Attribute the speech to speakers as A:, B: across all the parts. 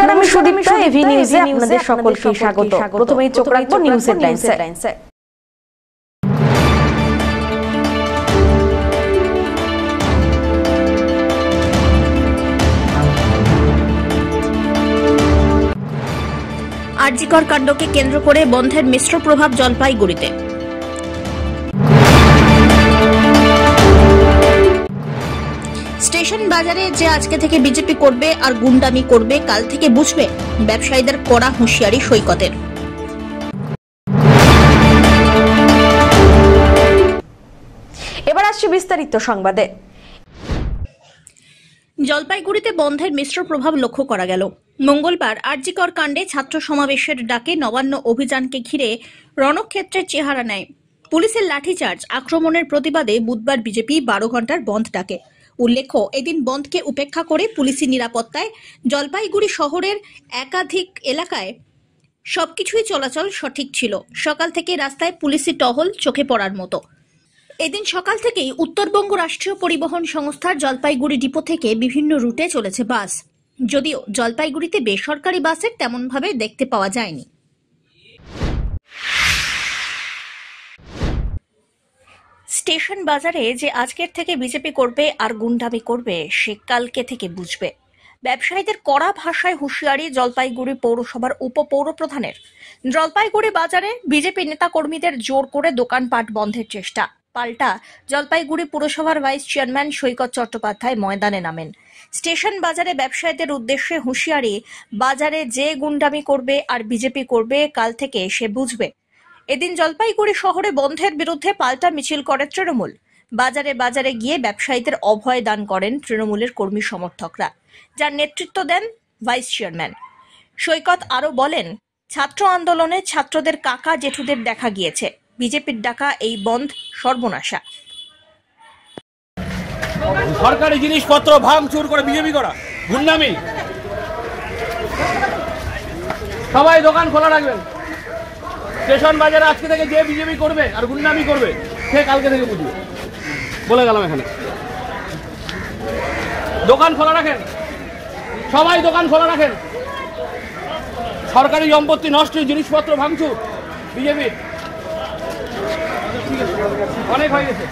A: নমস্কার, আমি সুদীপ্তা। এভি নিউজে আপনাদের সকলকে স্বাগত। প্রথমেই চোখ রাখবো নিউজ হেডলাইনসে।
B: আরজিকর কাণ্ডকে কেন্দ্র করে বন্ধের মিশ্র প্রভাব জলপাইগুড়িতে। স্টেশন বাজারে যে আজকে থেকে বিজেপি করবে আর গুন্ডামি করবে কাল থেকে বুঝবে, ব্যবসায়ীদের কড়া হুঁশিয়ারি সৈকতের।
A: এবার আসছে বিস্তারিত সংবাদে।
B: জলপাইগুড়িতে বন্ধের মিশ্র প্রভাব লক্ষ্য করা গেল। মঙ্গলবার আরজিকর কাণ্ডে ছাত্র সমাবেশের ডাকে নবান্ন অভিযানকে ঘিরে রণক্ষেত্রের চেহারা নেয়। পুলিশের লাঠিচার্জ আক্রমণের প্রতিবাদে বুধবার বিজেপি 12 ঘন্টার বন্ধ ডাকে। উল্লেখ্য, এদিন বন্ধকে উপেক্ষা করে পুলিশি নিরাপত্তায় জলপাইগুড়ি শহরের একাধিক এলাকায় সবকিছুই চলাচল সঠিক ছিল। সকাল থেকে রাস্তায় পুলিশি টহল চোখে পড়ার মতো। এদিন সকাল থেকেই উত্তরবঙ্গ রাষ্ট্রীয় পরিবহন সংস্থার জলপাইগুড়ি ডিপো থেকে বিভিন্ন রুটে চলেছে বাস, যদিও জলপাইগুড়িতে বেসরকারি বাসের তেমনভাবে দেখতে পাওয়া যায়নি। স্টেশন বাজারে যে আজকের থেকে বিজেপি করবে আর গুন্ডামি করবে সে কালকে থেকে বুঝবে, ব্যবসায়ীদের কড়া ভাষায় হুঁশিয়ারি জলপাইগুড়ি পৌরসভার উপপৌরপ্রধানের। জলপাইগুড়ি বাজারে বিজেপি নেতাকর্মীদের জোর করে দোকানপাট বন্ধের চেষ্টা, পাল্টা জলপাইগুড়ি পুরসভার ভাইস চেয়ারম্যান সৈকত চট্টোপাধ্যায় ময়দানে নামেন। স্টেশন বাজারে ব্যবসায়ীদের উদ্দেশ্যে হুঁশিয়ারি, বাজারে যে গুন্ডামি করবে আর বিজেপি করবে কাল থেকে সে বুঝবে। এদিন জলপাইগুড়ি শহরে বন্ধের বিরুদ্ধে পাল্টা মিছিল করে তৃণমূল। বাজারে বাজারে গিয়ে ব্যবসায়ীদের অভয় দান করেন তৃণমূলের কর্মী সমর্থকরা, যার নেতৃত্ব দেন ভাইস চেয়ারম্যান সৈকত। আরও বলেন, ছাত্র আন্দোলনে ছাত্রদের কাকা জেঠুদের দেখা গিয়েছে, বিজেপির ডাকা এই বন্ধ সর্বনাশা।
C: সরকারি জিনিসপত্র ভাঙচুর করে বিজেপি করা গুন্ডামি। সবাই দোকান খোলা রাখবেন। স্টেশন বাজারে আজকে থেকে যে বিজেপি করবে আর গুন্ডামি করবে সে কালকে থেকে বুঝবে, বলে গেলাম। এখানে দোকান খোলা রাখেন, সবাই দোকান খোলা রাখেন। সরকারি সম্পত্তি নষ্ট, জিনিসপত্র ভাঙচুর বিজেপির অনেক হয়ে গেছে।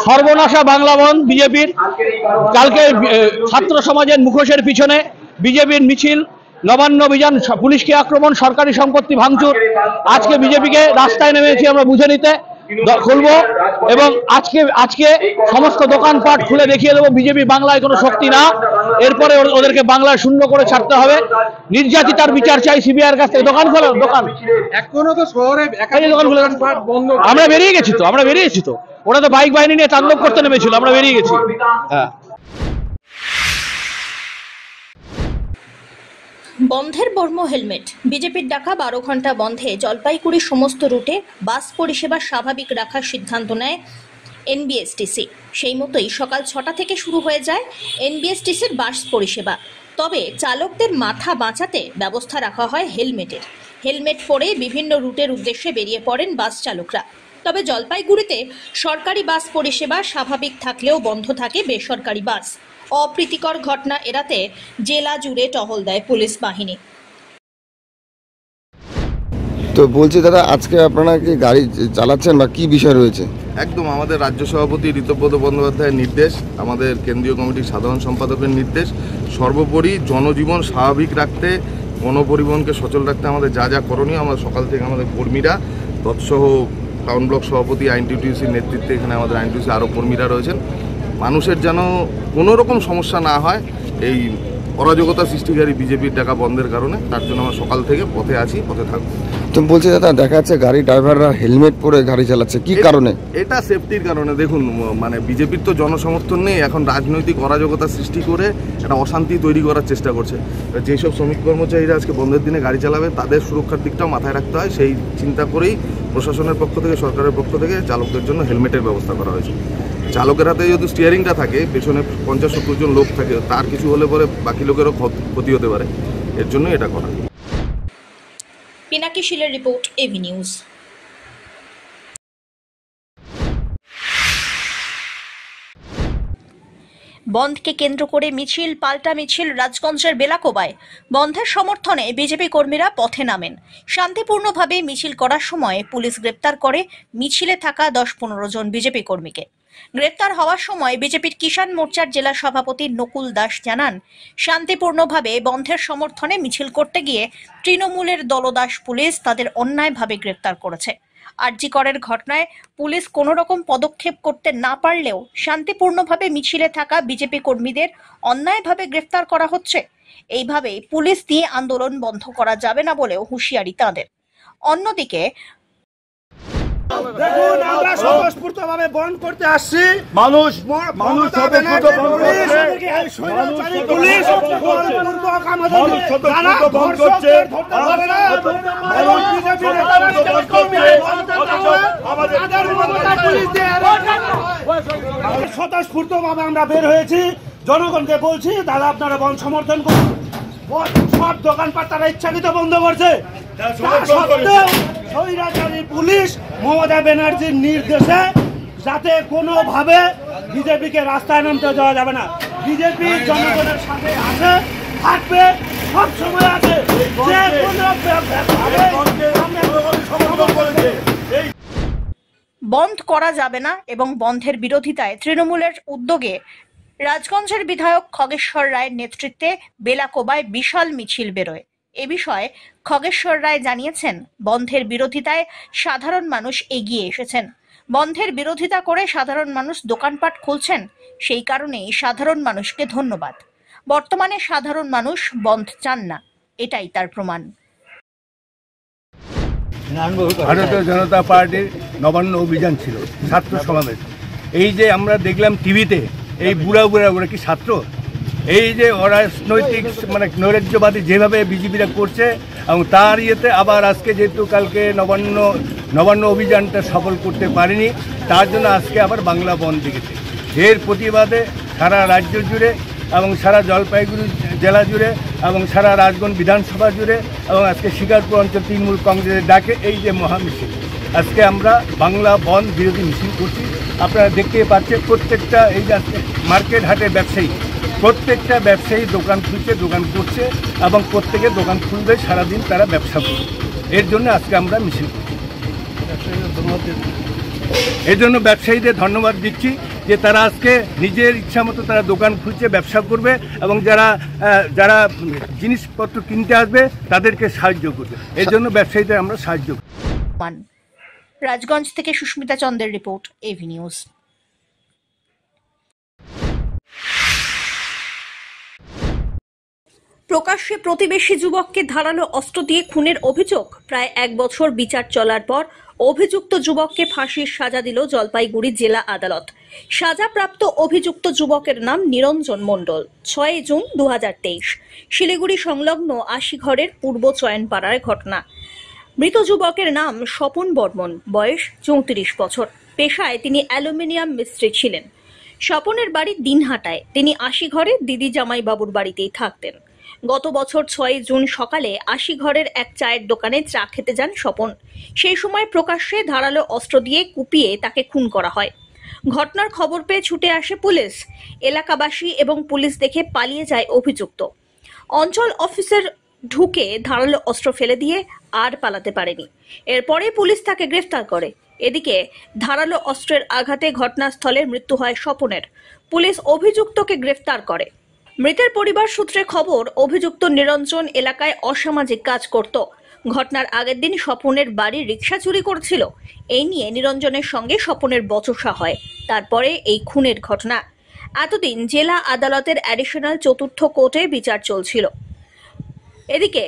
C: সর্বনাশা বাংলা বন্ধ বিজেপির। কালকে ছাত্র সমাজের মুখোশের পিছনে বিজেপির মিছিল, নবান্ন অভিযান, পুলিশকে আক্রমণ, সরকারি সম্পত্তি ভাঙচুর। আজকে বিজেপিকে রাস্তায় নেমেছি আমরা বুঝে নিতে, খুলবো এবং আজকে সমস্ত দোকানপাট খুলে দেখিয়ে দেবো বিজেপি বাংলায় কোনো শক্তি না। এরপরে ওদেরকে বাংলায় শূন্য করে ছাড়তে হবে। নির্যাতিতার বিচার চাই সিবিআইয়ের কাছ থেকে। দোকান খোলা, দোকান এখনো তো শহরে দোকান খুলে আমরা বেরিয়ে গেছি তো ওরা তো বাইক বাহিনী নিয়ে তাণ্ডব করতে নেমেছিল, আমরা বেরিয়ে গেছি। হ্যাঁ,
B: বন্ধের বর্ম হেলমেট। বিজেপির ডাকা 12 ঘন্টা বন্ধে জলপাইগুড়ির সমস্ত রুটে বাস পরিষেবা স্বাভাবিক রাখার সিদ্ধান্ত নেয় এনবিএসটিসি। সেই মতোই সকাল 6টা থেকে শুরু হয়ে যায় এনবিএসটিসির বাস পরিষেবা। তবে চালকদের মাথা বাঁচাতে ব্যবস্থা রাখা হয় হেলমেটের। হেলমেট পরে বিভিন্ন রুটের উদ্দেশ্যে বেরিয়ে পড়েন বাস চালকরা। তবে জলপাইগুড়িতে সরকারি বাস পরিষেবা স্বাভাবিক থাকলেও বন্ধ থাকে বেসরকারি বাস। অপ্রীতিকর ঘটনা এড়াতে জেলা জুড়ে টহল দেয় পুলিশ বাহিনী।
D: তো বলছি দাদা, আজকে আপনারা কি গাড়ি চালাচ্ছেন বা কি বিষয় রয়েছে?
E: একদম আমাদের রাজ্য সভাপতি ঋতব্রত বন্দ্যোপাধ্যায়ের নির্দেশ, আমাদের কেন্দ্রীয় কমিটির সাধারণ সম্পাদকের নির্দেশ, সর্বোপরি জনজীবন স্বাভাবিক রাখতে, গণপরিবহনকে সচল রাখতে আমাদের যা যা করণীয় আমরা সকাল থেকে আমাদের কর্মীরা তৎসহ টাউন ব্লক সভাপতি আইনটিউটিউসির নেতৃত্বে এখানে আমাদের আইনটিউসি আরও কর্মীরা রয়েছেন। মানুষের যেন কোনো রকম সমস্যা না হয় এই অরাজকতা সৃষ্টিকারী বিজেপির ডাকা বন্ধের কারণে, তার জন্য আমরা সকাল থেকে পথে আছি, পথে থাকবো।
D: তো বলছি দাদা, দেখা যাচ্ছে গাড়ি ড্রাইভাররা হেলমেট পরে গাড়ি চালাচ্ছে, কি কারণে?
E: এটা সেফটির কারণে। দেখুন, মানে বিজেপির তো জনসমর্থন নেই, এখন রাজনৈতিক অরাজকতা সৃষ্টি করে একটা অশান্তি তৈরি করার চেষ্টা করছে। যেসব শ্রমিক কর্মচারীরা আজকে বন্ধের দিনে গাড়ি চালাবে তাদের সুরক্ষার দিকটাও মাথায় রাখতে হয়, সেই চিন্তা করেই প্রশাসনের পক্ষ থেকে, সরকারের পক্ষ থেকে চালকদের জন্য হেলমেটের ব্যবস্থা করা হয়েছে। চালকের হাতে যেহেতু স্টিয়ারিংটা থাকে, পেছনে 50-70 জন লোক থাকে, তার কিছু হলে পরে বাকি লোকেরও ক্ষতি হতে পারে, এর জন্যই এটা করা।
B: পিনাকি শিলের রিপোর্ট, এভি নিউজ। বন্ধকে কেন্দ্র করে মিছিল পাল্টা মিছিল রাজগঞ্জের বেলাকোবায়। বন্ধের সমর্থনে বিজেপি কর্মীরা পথে নামেন। শান্তিপূর্ণভাবে মিছিল করার সময় পুলিশ গ্রেপ্তার করে মিছিলে থাকা 10-15 জন বিজেপি কর্মীকে। গ্রেপ্তার হওয়ার সময় বিজেপির কিষাণ মোর্চার জেলা সভাপতি নকুল দাস জানান, শান্তিপূর্ণভাবে বন্ধের সমর্থনে মিছিল করতে গিয়ে তৃণমূলের দলদাস পুলিশ তাদের অন্যায়ভাবে গ্রেপ্তার করেছে। আরজি করের ঘটনায় পুলিশ কোনো রকম পদক্ষেপ করতে না পারলেও শান্তিপূর্ণভাবে মিছিলে থাকা বিজেপি কর্মীদের অন্যায়ভাবে গ্রেফতার করা হচ্ছে। এইভাবে পুলিশ দিয়ে আন্দোলন বন্ধ করা যাবে না বলেও হুঁশিয়ারি তাদের। অন্যদিকে
F: দেখুন, আমরা স্বতঃস্ফূর্তভাবে বন্ধ করতে আসছি।
G: মানুষ স্বতঃস্ফূর্ত বন্ধ করছে।
F: পুলিশ
G: বন্ধ করছে।
F: স্বতঃস্ফূর্তভাবে আমরা বের হয়েছি, জনগণকে বলছি দাদা আপনারা বন্ধ সমর্থন করুন। সব দোকানপাট তারা ইচ্ছাকৃত বন্ধ করছে। স্বৈরাচারী পুলিশ মমতা ব্যানার্জির নির্দেশে যাতে কোনোভাবে বিজেপিকে রাস্তায় নামতে দেওয়া যাবে না। বিজেপি জনগণের সাথে আছে, থাকবে, সব সময় আছে। যে
B: বন্ধ করা যাবে না এবং বন্ধের বিরোধিতায় তৃণমূলের উদ্যোগে রাজগঞ্জের বিধায়ক খগেশ্বর রায়ের নেতৃত্বে বেলাকোবায় বিশাল মিছিল বেরোয়। এ বিষয়ে খগেশ্বর রায় জানিয়েছেন, বন্ধের বিরোধিতায় সাধারণ মানুষ এগিয়ে এসেছেন। বন্ধের বিরোধিতা করে সাধারণ মানুষ দোকানপাট খুলছেন, সেই কারণেই সাধারণ মানুষকে ধন্যবাদ। বর্তমানে সাধারণ মানুষ বন্ধ চান না, এটাই তার প্রমাণ।
G: ভারতীয় জনতা পার্টির নবান্ন অভিযান ছিল, ছাত্র সমাবেশ। এই যে আমরা দেখলাম টিভিতে, এই বুড়া ওরা কি ছাত্র? এই যে অরাজনৈতিক নৈরাজ্যবাদী যেভাবে বিজেপিরা করছে, এবং তার ইয়েতে আবার আজকে যেহেতু কালকে নবান্ন অভিযানটা সফল করতে পারেনি, তার জন্য আজকে আবার বাংলা বন্ধ দেখেছে। এর প্রতিবাদে সারা রাজ্য জুড়ে এবং সারা জলপাইগুড়ি জেলা জুড়ে এবং সারা রাজগঞ্জ বিধানসভা জুড়ে এবং আজকে শিকারপুর অঞ্চল তৃণমূল কংগ্রেসের ডাকে এই যে মহামিছিল, আজকে আমরা বাংলা বন্ধ বিরোধী মিছিল করছি। আপনারা দেখতেই পাচ্ছেন প্রত্যেকটা এই যে মার্কেট হাটের ব্যবসায়ী, প্রত্যেকটা ব্যবসায়ী দোকান খুলছে, দোকান করছে এবং প্রত্যেকে দোকান খুলবে, সারাদিন তারা ব্যবসা করবে। এর জন্য আজকে আমরা মিছিল করছি। এর জন্য ব্যবসায়ীদের ধন্যবাদ দিচ্ছি যে তারা আজকে নিজের ইচ্ছা মতো তারা দোকান খুলছে, ব্যবসা করবে এবং যারা জিনিসপত্র কিনতে আসবে তাদেরকে সাহায্য করবে। এর জন্য ব্যবসায়ীদের আমরা সাহায্য করি।
B: রাজগঞ্জ থেকে সুস্মিতা চন্দ্রের রিপোর্ট, এভি নিউজ। প্রকাশ্যে প্রতিবেশী যুবককে ধারালো অস্ত্র দিয়ে খুনের অভিযোগ। প্রায় 1 বছর বিচার চলার পর অভিযুক্ত যুবককে ফাঁসির সাজা দিল জলপাইগুড়ি জেলা আদালত। সাজাপ্রাপ্ত অভিযুক্ত যুবকের নাম নিরঞ্জন মণ্ডল। 6 জুন 2023 শিলিগুড়ি সংলগ্ন আশিঘরের পূর্ব চয়নপাড়ার ঘটনা। মৃত যুবকের নাম স্বপন বর্মন, বয়স 34 বছর। পেশায় তিনি অ্যালুমিনিয়াম মিস্ত্রি ছিলেন। স্বপনের বাড়ি দিনহাটায়। তিনি আশিঘরে দিদি জামাইবাবুর বাড়িতেই থাকতেন। গত বছর 6 জুন সকালে আশিঘরের এক চায়ের দোকানে চা খেতে যান স্বপন। সেই সময় প্রকাশ্যে ধারালো অস্ত্র দিয়ে কুপিয়ে তাকে খুন করা হয়। ঘটনার খবর পেয়ে ছুটে আসে পুলিশ। এলাকাবাসী এবং পুলিশ দেখে পালিয়ে যায় অভিযুক্ত। অঞ্চল অফিসার ঢুকে ধারালো অস্ত্র ফেলে দিয়ে আর পালাতে পারেনি। এরপরে পুলিশ তাকে গ্রেফতার করে। এদিকে ধারালো অস্ত্রের আঘাতে ঘটনাস্থলে মৃত্যু হয় স্বপনের। পুলিশ অভিযুক্তকে গ্রেফতার করে। মৃতের পরিবার সূত্রে খবর, অভিযুক্ত নিরঞ্জন এলাকায় অসামাজিক কাজ করত। ঘটনার আগের দিন স্বপনের বাড়ি রিকশা চুরি করছিল। এই নিয়ে নিরঞ্জনের সঙ্গে স্বপনের বচসা হয়। তারপরে এই খুনের ঘটনা। এতদিন জেলা আদালতের অ্যাডিশনাল 4র্থ কোর্টে বিচার চলছিল। এদিকে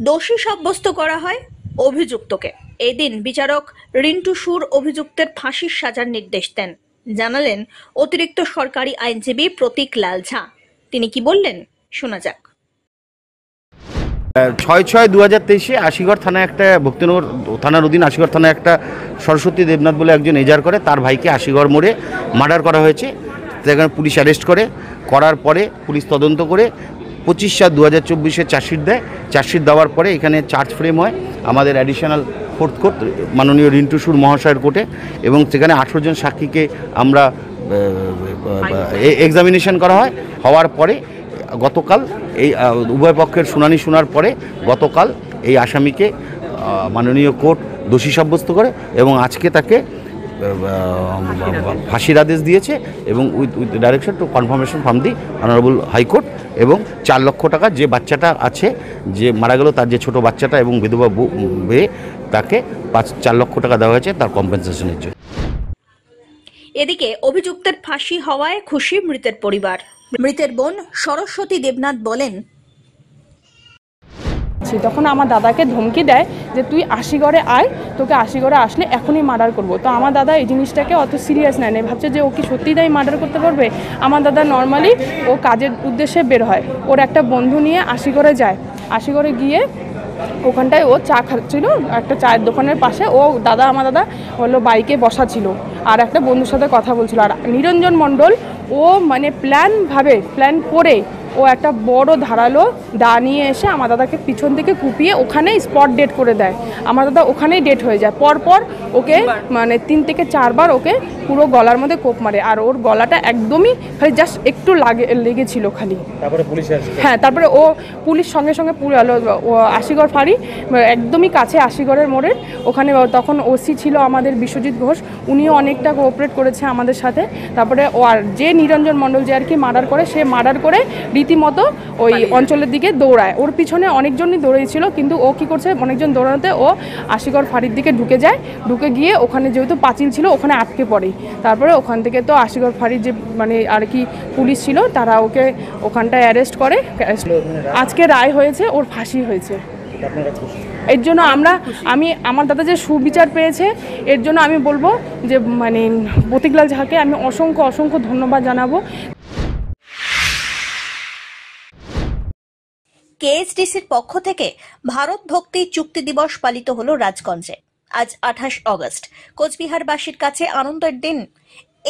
B: দোষী সাব্যস্ত করা হয় অভিযুক্তকে। এই দিন বিচারক রিন্টু সুর অভিযুক্তের ফাঁসির সাজার নির্দেশ দেন। জানালেন অতিরিক্ত সরকারি আইনজীবী প্রতীক লাল ঝা। তিনি কি বললেন শোনা যাক।
H: 6/6/2023 আশিগড় থানায় একটা ভক্তিনগর থানার অধীন আশিগড় থানায় একটা সরস্বতী দেবনাথ বলে একজন এজার করে, তার ভাইকে আশিগড় মোড়ে মার্ডার করা হয়েছে। সেখানে পুলিশ অ্যারেস্ট করার পরে পুলিশ তদন্ত করে 25/7/2024 চার্জশিট দেয়। চার্জশিট দেওয়ার পরে এখানে চার্জ ফ্রেম হয় আমাদের অ্যাডিশনাল 4th কোর্ট মাননীয় রিন্টু সুর মহাশয়ের কোর্টে, এবং সেখানে 18 জন সাক্ষীকে আমরা এক্সামিনেশন করা হয়। হওয়ার পরে গতকাল এই উভয় পক্ষের শুনানি শোনার পরে গতকাল এই আসামিকে মাননীয় কোর্ট দোষী সাব্যস্ত করে এবং আজকে তাকে ফাঁসির আদেশ দিয়েছে এবং with direction two confirmation from the honourable high court. এবং 4 লক্ষ টাকা যে বাচ্চাটা আছে, যে মারা গেল, তার যে ছোট বাচ্চাটা এবং বিধবা মেয়ে, তাকে 4 লক্ষ টাকা দেওয়া হয়েছে তার কম্পেনসেশনের জন্য।
B: এদিকে অভিযুক্তের ফাঁসি হওয়ায় খুশি মৃতের পরিবার। মৃতের বোন সরস্বতী দেবনাথ বলেন,
I: তখন আমার দাদাকে ধমকি দেয় যে তুই আশিগড়ে আয়, তোকে আশিগড়ে আসলে এখনই মার্ডার করবো। তো আমার দাদা এই জিনিসটাকে অত সিরিয়াস নেয় না, ভাবছে যে ও কি সত্যিই তাই মার্ডার করতে পারবে। আমার দাদা নর্মালি ও কাজের উদ্দেশ্যে বের হয়, ওর একটা বন্ধু নিয়ে আশিগড়ে যায়। আশিগড়ে গিয়ে ওখানটায় ও চা খাচ্ছিল একটা চায়ের দোকানের পাশে। আমার দাদা হলো বাইকে বসা ছিল আর একটা বন্ধুর সাথে কথা বলছিল। আর নিরঞ্জন মণ্ডল ও মানে প্ল্যান করে ও একটা বড় ধারালো দা নিয়ে এসে আমার দাদাকে পিছন থেকে কুপিয়ে ওখানেই স্পট ডেট করে দেয়। আমার দাদা ওখানেই ডেট হয়ে যায়। পরপর ওকে মানে 3 থেকে 4 বার ওকে পুরো গলার মধ্যে কোপ মারে। আর ওর গলাটা একদমই খালি জাস্ট একটু লেগেছিল খালি। তারপরে পুলিশ আসে। হ্যাঁ, তারপরে ও পুলিশ সঙ্গে সঙ্গে আশিগড় ফাঁড়ি একদমই কাছে আশিগড়ের মোড়ের ওখানে তখন ওসি ছিল আমাদের বিশ্বজিৎ ঘোষ, উনিও অনেকটা কোঅপারেট করেছে আমাদের সাথে। তারপরে ও আর যে নিরঞ্জন মণ্ডল যে আর কি মার্ডার করে, সে মার্ডার করে রীতিমতো ওই অঞ্চলের দিকে দৌড়ায়। ওর পিছনে অনেকজনই দৌড়িয়েছিল, কিন্তু ও কি করছে, অনেকজন দৌড়াতে ও আশিগড় ফাঁড়ির দিকে ঢুকে যায়। ঢুকে গিয়ে ওখানে যেহেতু পাঁচিল ছিল ওখানে আটকে পড়ে। তারপরে ওখান থেকে তো আশিগড় ফাঁড়ির যে মানে আর কি পুলিশ ছিল তারা ওকে ওখানটায় অ্যারেস্ট করে। আজকে রায় হয়েছে, ওর ফাঁসি হয়েছে। এর জন্য আমার দাদা যে সুবিচার পেয়েছে, এর জন্য আমি বলবো যে মানে প্রতীকলাল ঝাকে আমি অসংখ্য ধন্যবাদ জানাবো।
B: কেএসডিসির পক্ষ থেকে ভারত ভক্তি চুক্তি দিবস পালিত হলো রাজগঞ্জে। আজ 28 অগস্ট, কোচবিহারবাসীর কাছে আনন্দের দিন।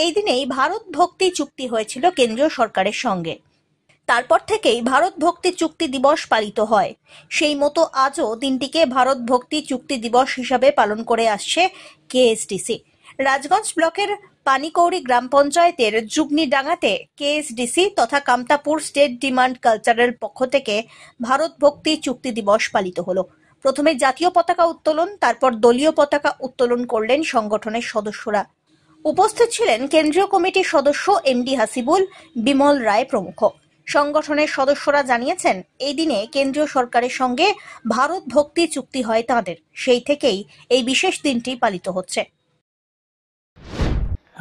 B: এই দিনেই ভারত ভক্তি চুক্তি হয়েছিল কেন্দ্রীয় সরকারের সঙ্গে। তারপর থেকেই ভারত ভক্তি চুক্তি দিবস পালিত হয়। সেই মতো আজও দিনটিকে ভারত ভক্তি চুক্তি দিবস হিসাবে পালন করে আসছে কেএসডিসি। রাজগঞ্জ ব্লকের পানিকৌড়ি গ্রাম পঞ্চায়েতের যুগনিডাঙ্গাতে কেএসডিসি তথা কামতাপুর স্টেট ডিমান্ড কালচারের পক্ষ থেকে ভারত ভক্তি চুক্তি দিবস পালিত হলো। প্রথমে জাতীয় পতাকা উত্তোলন, তারপর দলীয় পতাকা উত্তোলন করলেন সংগঠনের সদস্যরা। উপস্থিত ছিলেন কেন্দ্রীয় কমিটির সদস্য এমডি হাসিবুল, বিমল রায় প্রমুখ। সংগঠনের সদস্যরা জানিয়েছেন, এই দিনে কেন্দ্রীয় সরকারের সঙ্গে ভারত ভক্তি চুক্তি হয় তাঁদের, সেই থেকেই এই বিশেষ দিনটি পালিত হচ্ছে।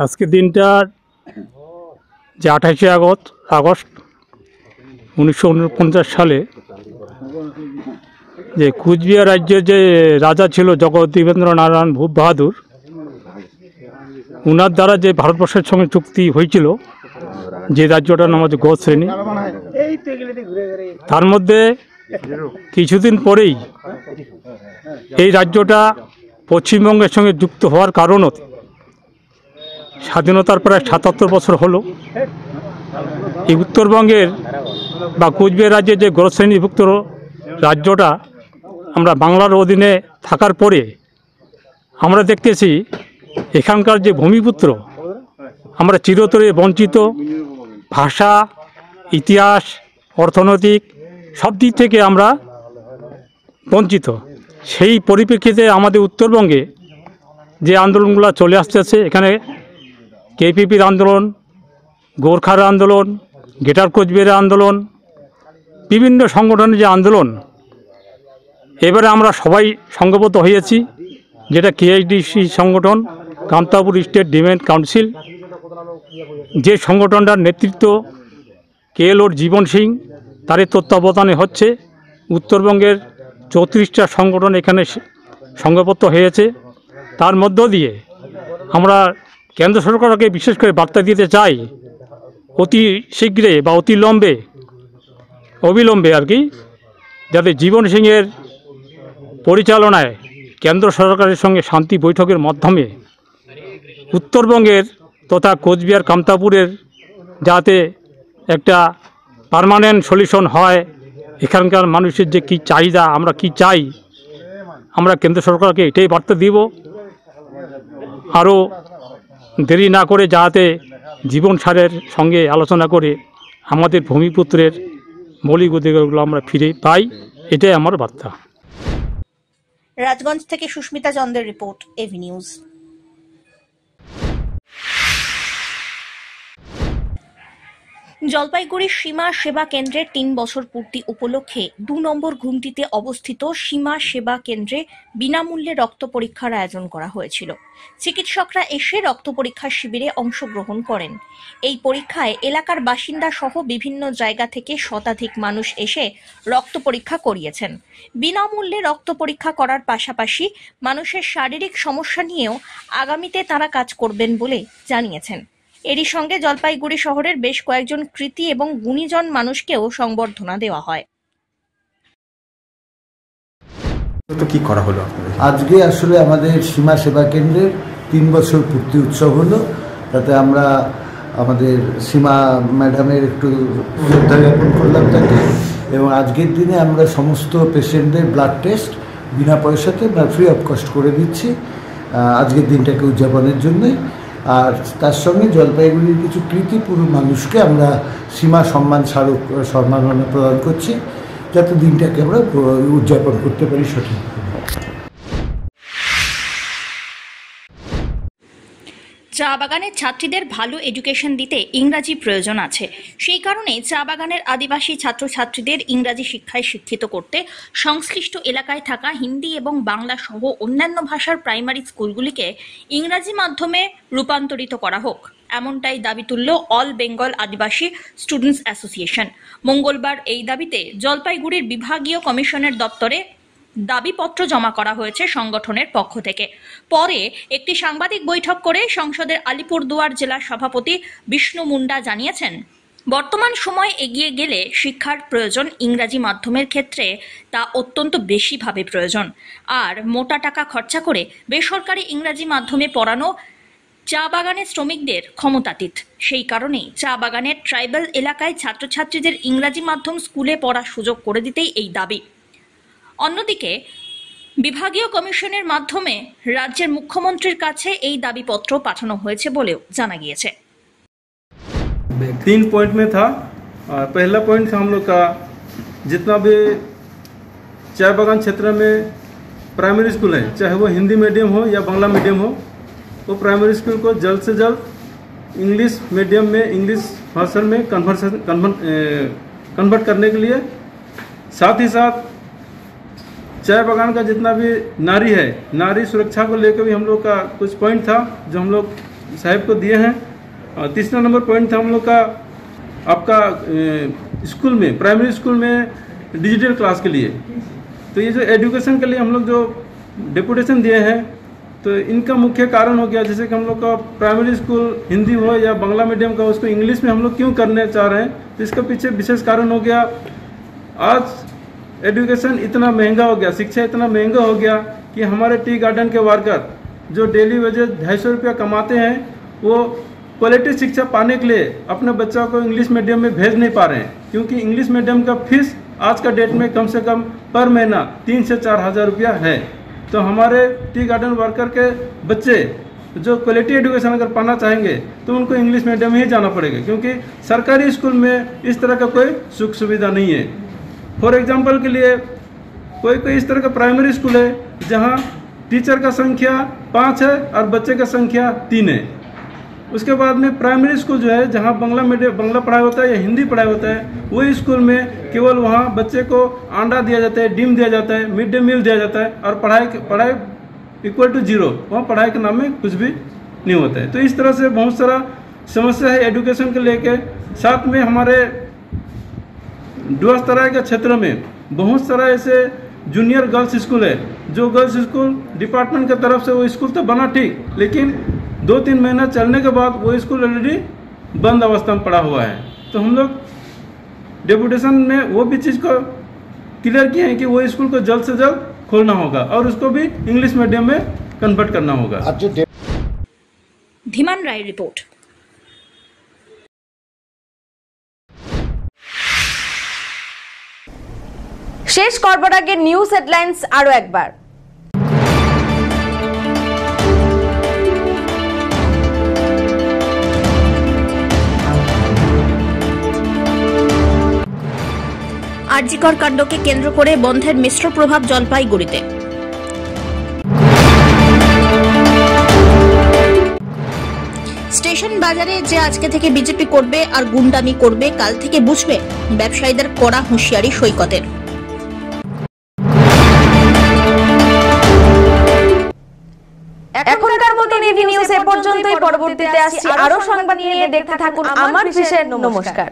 J: আজকের দিনটা যে 28 আগস্ট 1949 সালে যে কুচবিহার রাজ্যের যে রাজা ছিল জগদ্দীপেন্দ্র নারায়ণ ভূপ বাহাদুর, উনার দ্বারা যে ভারতবর্ষের সঙ্গে চুক্তি হয়েছিল, যে রাজ্যটার নাম হচ্ছে গো শ্রেণী, তার মধ্যে কিছুদিন পরেই এই রাজ্যটা পশ্চিমবঙ্গের সঙ্গে যুক্ত হওয়ার কারণত স্বাধীনতার প্রায় 77 বছর হলো। এই উত্তরবঙ্গের বা কুচবিহার রাজ্যের যে গো শ্রেণীভুক্ত রাজ্যটা আমরা বাংলার অধীনে থাকার পরে আমরা দেখতেছি এখানকার যে ভূমিপুত্র, আমরা চিরতরে বঞ্চিত। ভাষা, ইতিহাস, অর্থনৈতিক সব দিক থেকে আমরা বঞ্চিত। সেই পরিপ্রেক্ষিতে আমাদের উত্তরবঙ্গে যে আন্দোলনগুলো চলে আসতেছে, এখানে কেপিপির আন্দোলন, গোর্খার আন্দোলন, গ্রেটার কোচবিহারের আন্দোলন, বিভিন্ন সংগঠনের যে আন্দোলন, এবারে আমরা সবাই সংঘবদ্ধ হয়েছি, যেটা কেএসডিসি সংগঠন, কামতাপুর স্টেট ডিমান্ড কাউন্সিল, যে সংগঠনটার নেতৃত্ব কেএলওর জীবন সিং, তারই তত্ত্বাবধানে হচ্ছে। উত্তরবঙ্গের 34টা সংগঠন এখানে সংঘবদ্ধ হয়েছে। তার মধ্য দিয়ে আমরা কেন্দ্র সরকারকে বিশেষ করে বার্তা দিতে চাই, অতি শীঘ্রে বা অবিলম্বে আর কি, যাতে জীবন সিংয়ের পরিচালনায় কেন্দ্র সরকারের সঙ্গে শান্তি বৈঠকের মাধ্যমে উত্তরবঙ্গের তথা কোচবিহার কামতাপুরের যাতে একটা পার্মানেন্ট সলিউশন হয়। এখানকার মানুষের যে কী চাহিদা, আমরা কি চাই, আমরা কেন্দ্র সরকারকে এটাই বার্তা দিব। আরও দেরি না করে যাতে জীবন সারের সঙ্গে আলোচনা করে আমাদের ভূমিপুত্রের মৌলিক অধিকারগুলো আমরা ফিরে পাই, এটাই আমার বার্তা।
B: রাজগঞ্জ থেকে সুস্মিতা চন্দ্রের রিপোর্ট, এভি নিউজ। জলপাইগুড়ির সীমা সেবা কেন্দ্রের 3 বছর পূর্তি উপলক্ষে 2 নম্বর ঘুমটিতে অবস্থিত সীমা সেবা কেন্দ্রে বিনামূল্যে রক্ত পরীক্ষার আয়োজন করা হয়েছিল। চিকিৎসকরা এসে রক্ত পরীক্ষার শিবিরে অংশগ্রহণ করেন। এই পরীক্ষায় এলাকার বাসিন্দা সহ বিভিন্ন জায়গা থেকে শতাধিক মানুষ এসে রক্ত পরীক্ষা করিয়েছেন। বিনামূল্যে রক্ত পরীক্ষা করার পাশাপাশি মানুষের শারীরিক সমস্যা নিয়েও আগামীতে তারা কাজ করবেন বলে জানিয়েছেন। এরই সঙ্গে জলপাইগুড়ি শহরের বেশ কয়েকজন কৃতী এবং গুণীজন মানুষকেও সংবর্ধনা দেওয়া হয়।
K: তো কি করা হলো
L: আজকে? আসলে আমাদের সীমা সেবা কেন্দ্রের 3 বছর পূর্তি উৎসব হলো, তাতে আমরা আমাদের সীমা ম্যাডামের একটু শ্রদ্ধা জ্ঞাপন করলাম তাকে, এবং আজকের দিনে আমরা সমস্ত পেশেন্টদের ব্লাড টেস্ট বিনা পয়সাতে বা ফ্রি অফ কস্ট করে দিচ্ছি আজকের দিনটাকে উদযাপনের জন্যই। আর তার সঙ্গে জলপাইগুড়ির কিছু কৃতিপূর্ণ মানুষকে আমরা সীমা সম্মান স্মারক সম্মাননা প্রদান করছি, যাতে দিনটাকে আমরা উদযাপন করতে পারি সঠিকভাবে।
B: চা বাগানের ছাত্রীদের ভালো এডুকেশন দিতে ইংরাজি প্রয়োজন আছে। সেই কারণে চা বাগানের আদিবাসী ছাত্রছাত্রীদের ইংরাজি শিক্ষায় শিক্ষিত করতে সংশ্লিষ্ট এলাকায় থাকা হিন্দি এবং বাংলা সহ অন্যান্য ভাষার প্রাইমারি স্কুলগুলিকে ইংরাজি মাধ্যমে রূপান্তরিত করা হোক, এমনটাই দাবি তুলল অল বেঙ্গল আদিবাসী স্টুডেন্টস অ্যাসোসিয়েশন। মঙ্গলবার এই দাবিতে জলপাইগুড়ির বিভাগীয় কমিশনের দপ্তরে দাবিপত্র জমা করা হয়েছে সংগঠনের পক্ষ থেকে। পরে একটি সাংবাদিক বৈঠক করে সংসদের আলিপুরদুয়ার জেলা সভাপতি বিষ্ণু মুন্ডা জানিয়েছেন, বর্তমান সময় এগিয়ে গেলে শিক্ষার প্রয়োজন ইংরাজি মাধ্যমের ক্ষেত্রে তা অত্যন্ত বেশিভাবে প্রয়োজন। আর মোটা টাকা খরচা করে বেসরকারি ইংরাজি মাধ্যমে পড়ানো চা বাগানের শ্রমিকদের ক্ষমতাতীত। সেই কারণেই চা বাগানের ট্রাইবাল এলাকায় ছাত্রছাত্রীদের ইংরাজি মাধ্যম স্কুলে পড়ার সুযোগ করে দিতেই এই দাবি। অন্যদিকে বিভাগীয় কমিশনের মাধ্যমে রাজ্যের মুখ্যমন্ত্রীর কাছে এই দাবিপত্র পাঠানো হয়েছে বলেও জানা গিয়েছে।
M: 3 पॉइंट में था। और पहला पॉइंट था हम लोग का, जितना भी चाय बागान क्षेत्र में प्राइमरी स्कूल है, चाहे वो हिंदी मीडियम हो या बांग्ला मीडियम हो, वो प्राइमरी स्कूल को जल्द से जल्द इंग्लिश मीडियम में इंग्लिश भाषा में कन्वर्ट करने के लिए, साथ ही साथ चाय बागान का जितना भी नारी है, नारी सुरक्षा को लेकर भी हम लोग का कुछ पॉइंट था जो हम लोग साहब को दिए हैं। और तीसरा नंबर पॉइंट था हम लोग का आपका स्कूल में, प्राइमरी स्कूल में डिजिटल क्लास के लिए। तो ये जो एजुकेशन के लिए हम लोग जो डेपुटेशन दिए हैं, तो इनका मुख्य कारण हो गया, जैसे कि हम लोग का प्राइमरी स्कूल हिंदी हो या बांग्ला मीडियम का, उसको इंग्लिश में हम लोग क्यों करने चाह रहे हैं, तो इसका पीछे विशेष कारण हो गया, आज एजुकेशन इतना महंगा हो गया, शिक्षा इतना महंगा हो गया कि हमारे टी गार्डन के वर्कर जो डेली वेजेस 250 रुपया कमाते हैं, वो क्वालिटी शिक्षा पाने के लिए अपने बच्चों को इंग्लिश मीडियम में भेज नहीं पा रहे हैं, क्योंकि इंग्लिश मीडियम का फीस आज का डेट में कम से कम पर महीना 3 से 4 हज़ार रुपया है। तो हमारे टी गार्डन वर्कर के बच्चे जो क्वालिटी एजुकेशन अगर पाना चाहेंगे तो उनको इंग्लिश मीडियम में ही जाना पड़ेगा, क्योंकि सरकारी स्कूल में इस तरह का कोई सुख सुविधा नहीं है। फॉर एग्जाम्पल के लिए कोई इस तरह का प्राइमरी स्कूल है जहाँ टीचर का संख्या 5 है और बच्चे का संख्या 3 है। उसके बाद में प्राइमरी स्कूल जो है जहाँ बांग्ला पढ़ाई होता है या हिंदी पढ़ाई होता है, वही स्कूल में केवल वहाँ बच्चे को अंडा दिया जाता है, डिम दिया जाता है, मिड डे मील दिया जाता है, और पढ़ाई इक्वल टू 0, वहाँ पढ़ाई के नाम में कुछ भी नहीं होता है। तो इस तरह से बहुत सारा समस्या है एजुकेशन के लेके। साथ में हमारे डुआसतराय के क्षेत्र में बहुत सारा ऐसे जूनियर गर्ल्स स्कूल है, जो गर्ल्स स्कूल डिपार्टमेंट की तरफ से वो स्कूल तो बना ठीक, लेकिन 2-3 महीना चलने के बाद वो स्कूल ऑलरेडी बंद अवस्था में पड़ा हुआ है। तो हम लोग डेपुटेशन में वो भी चीज़ को क्लियर किए हैं कि वो स्कूल को जल्द से जल्द खोलना होगा और उसको भी इंग्लिश मीडियम में कन्वर्ट करना होगा।
B: धीमान राय रिपोर्ट।
A: শেষ করবার আগে নিউজ হেডলাইন্স আরো একবার।
B: আরজিকর কাণ্ডকে কেন্দ্র করে বন্ধের মিশ্র প্রভাব জলপাইগুড়িতে। স্টেশন বাজারে যে আজকে থেকে বিজেপি করবে আর গুন্ডামি করবে কাল থেকে বুঝবে, ব্যবসায়ীদের কড়া হুঁশিয়ারি সৈকতের।
A: এখনকার মতো নিউজ এ পর্যন্তই। পরবর্তীতে আসছি আরো সংবাদ নিয়ে। দেখতে থাকুন আমার বিশেষ। নমস্কার।